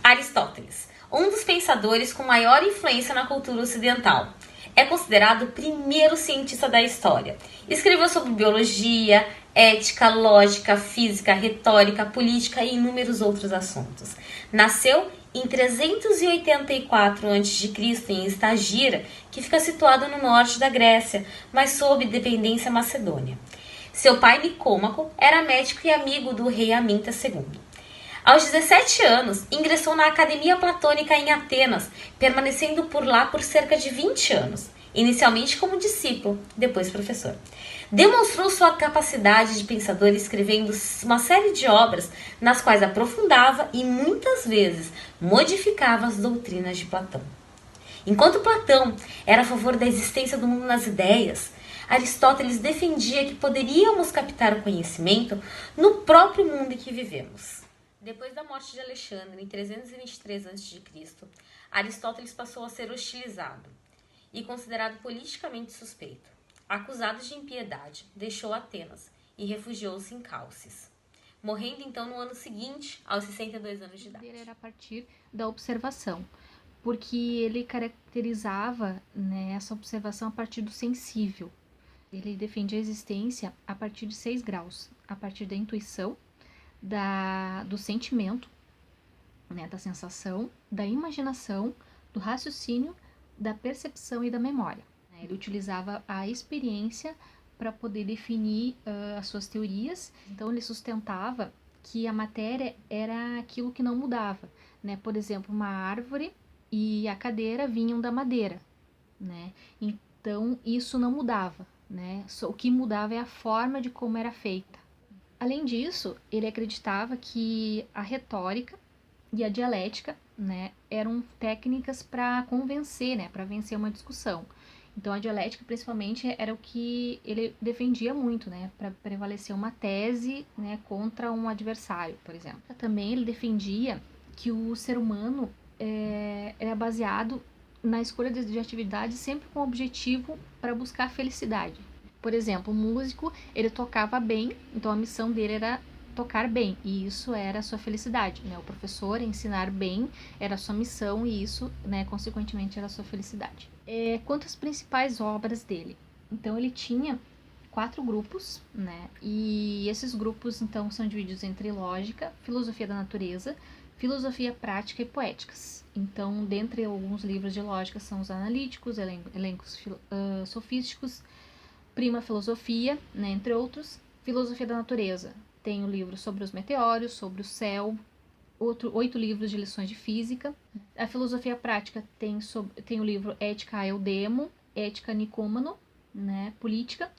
Aristóteles, um dos pensadores com maior influência na cultura ocidental. É considerado o primeiro cientista da história. Escreveu sobre biologia, ética, lógica, física, retórica, política e inúmeros outros assuntos. Nasceu em 384 a.C. em Estagira, que fica situado no norte da Grécia, mas sob dependência macedônia. Seu pai, Nicômaco, era médico e amigo do rei Aminta II. Aos 17 anos, ingressou na Academia Platônica em Atenas, permanecendo por lá por cerca de 20 anos, inicialmente como discípulo, depois professor. Demonstrou sua capacidade de pensador escrevendo uma série de obras nas quais aprofundava e muitas vezes modificava as doutrinas de Platão. Enquanto Platão era a favor da existência do mundo nas ideias, Aristóteles defendia que poderíamos captar o conhecimento no próprio mundo em que vivemos. Depois da morte de Alexandre, em 323 a.C., Aristóteles passou a ser hostilizado e considerado politicamente suspeito. Acusado de impiedade, deixou Atenas e refugiou-se em Calcis, morrendo então no ano seguinte, aos 62 anos de idade. Ele era a partir da observação, porque ele caracterizava, né, essa observação a partir do sensível. Ele defendia a existência a partir de 6 graus, a partir da intuição, do sentimento, né, da sensação, da imaginação, do raciocínio, da percepção e da memória. Ele utilizava a experiência para poder definir as suas teorias. Então ele sustentava que a matéria era aquilo que não mudava, né? Por exemplo, uma árvore e a cadeira vinham da madeira, né? Então isso não mudava, né? O que mudava é a forma de como era feita. Além disso, ele acreditava que a retórica e a dialética, né, eram técnicas para convencer, né, para vencer uma discussão. Então a dialética principalmente era o que ele defendia muito, né, para prevalecer uma tese, né, contra um adversário, por exemplo. Também ele defendia que o ser humano era baseado na escolha de atividades sempre com o objetivo para buscar a felicidade. Por exemplo, o músico, ele tocava bem, então a missão dele era tocar bem, e isso era a sua felicidade, né? O professor ensinar bem era a sua missão, e isso, né, consequentemente, era a sua felicidade. Quanto às principais obras dele, então ele tinha 4 grupos, né? E esses grupos, então, são divididos entre lógica, filosofia da natureza, filosofia prática e poéticas. Então, dentre alguns livros de lógica são os analíticos, elencos sofísticos, Prima Filosofia, né, entre outros. Filosofia da natureza tem o livro sobre os meteoros, sobre o céu, 8 livros de lições de física. A filosofia prática tem o livro Ética a Eudemo, Ética Nicômano, né, política,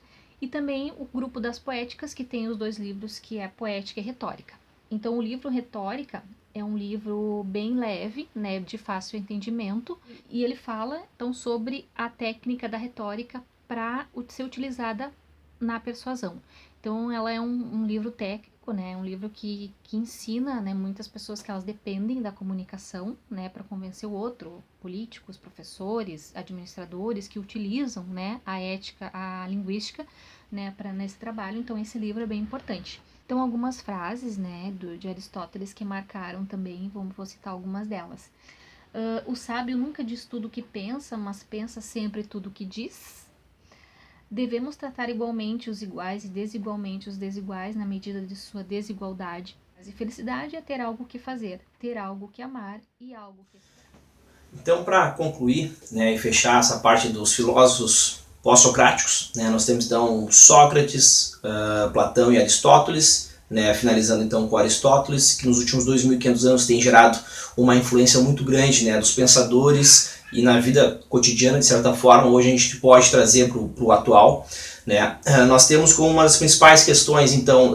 e também o grupo das poéticas, que tem os 2 livros, que é Poética e Retórica. Então o livro Retórica é um livro bem leve, né, de fácil entendimento, e ele fala então sobre a técnica da retórica para ser utilizada na persuasão. Então ela é um livro técnico, né, um livro que ensina, né, muitas pessoas que elas dependem da comunicação, né, para convencer o outro, políticos, professores, administradores que utilizam, né, a ética, a linguística, né, nesse trabalho. Então esse livro é bem importante. Então algumas frases, né, de Aristóteles que marcaram também, vou citar algumas delas. O sábio nunca diz tudo o que pensa, mas pensa sempre tudo o que diz. Devemos tratar igualmente os iguais e desigualmente os desiguais na medida de sua desigualdade. E felicidade é ter algo que fazer, ter algo que amar e algo que esperar. Então, para concluir, né, e fechar essa parte dos filósofos pós-socráticos, né, nós temos então Sócrates, Platão e Aristóteles, né, finalizando então com Aristóteles, que nos últimos 2.500 anos tem gerado uma influência muito grande, né, dos pensadores, e na vida cotidiana, de certa forma, hoje a gente pode trazer para o atual, né? Nós temos como uma das principais questões, então,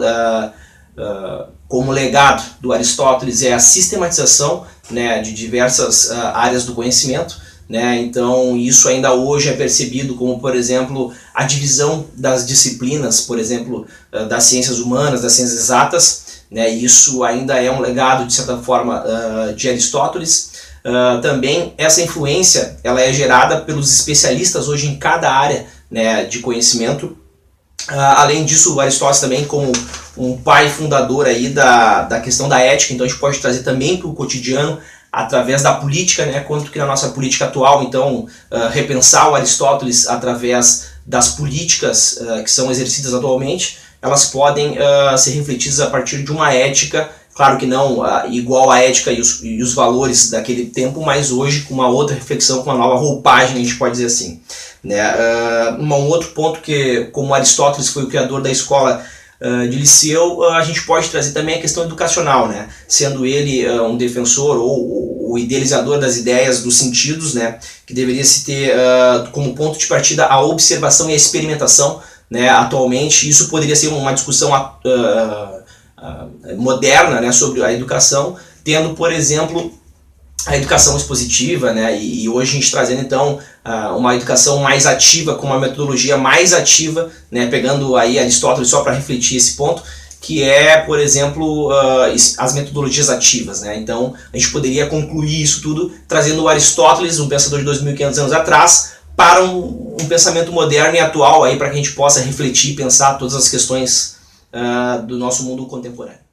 como legado do Aristóteles, é a sistematização, né, de diversas áreas do conhecimento, né? Então isso ainda hoje é percebido como, por exemplo, a divisão das disciplinas, por exemplo, das ciências humanas, das ciências exatas, né? Isso ainda é um legado, de certa forma, de Aristóteles. Também essa influência ela é gerada pelos especialistas hoje em cada área, né, de conhecimento. Além disso, Aristóteles também como um pai fundador aí da questão da ética, então a gente pode trazer também para o cotidiano através da política, né, quanto que na nossa política atual, então, repensar o Aristóteles através das políticas que são exercidas atualmente, elas podem ser refletidas a partir de uma ética, claro que não igual à ética e os valores daquele tempo, mas hoje com uma outra reflexão, com uma nova roupagem, a gente pode dizer assim. Né? Um outro ponto que, como Aristóteles foi o criador da escola de Liceu, a gente pode trazer também a questão educacional, né? Sendo ele um defensor ou o idealizador das ideias dos sentidos, né? Que deveria se ter como ponto de partida a observação e a experimentação, né? Atualmente isso poderia ser uma discussão moderna, né? Sobre a educação, tendo, por exemplo, a educação expositiva, né? E hoje a gente trazendo então uma educação mais ativa, com uma metodologia mais ativa, né? Pegando aí Aristóteles só para refletir esse ponto, que é, por exemplo, as metodologias ativas, né? Então a gente poderia concluir isso tudo trazendo o Aristóteles, um pensador de 2.500 anos atrás, para um pensamento moderno e atual aí, para que a gente possa refletir e pensar todas as questões do nosso mundo contemporâneo.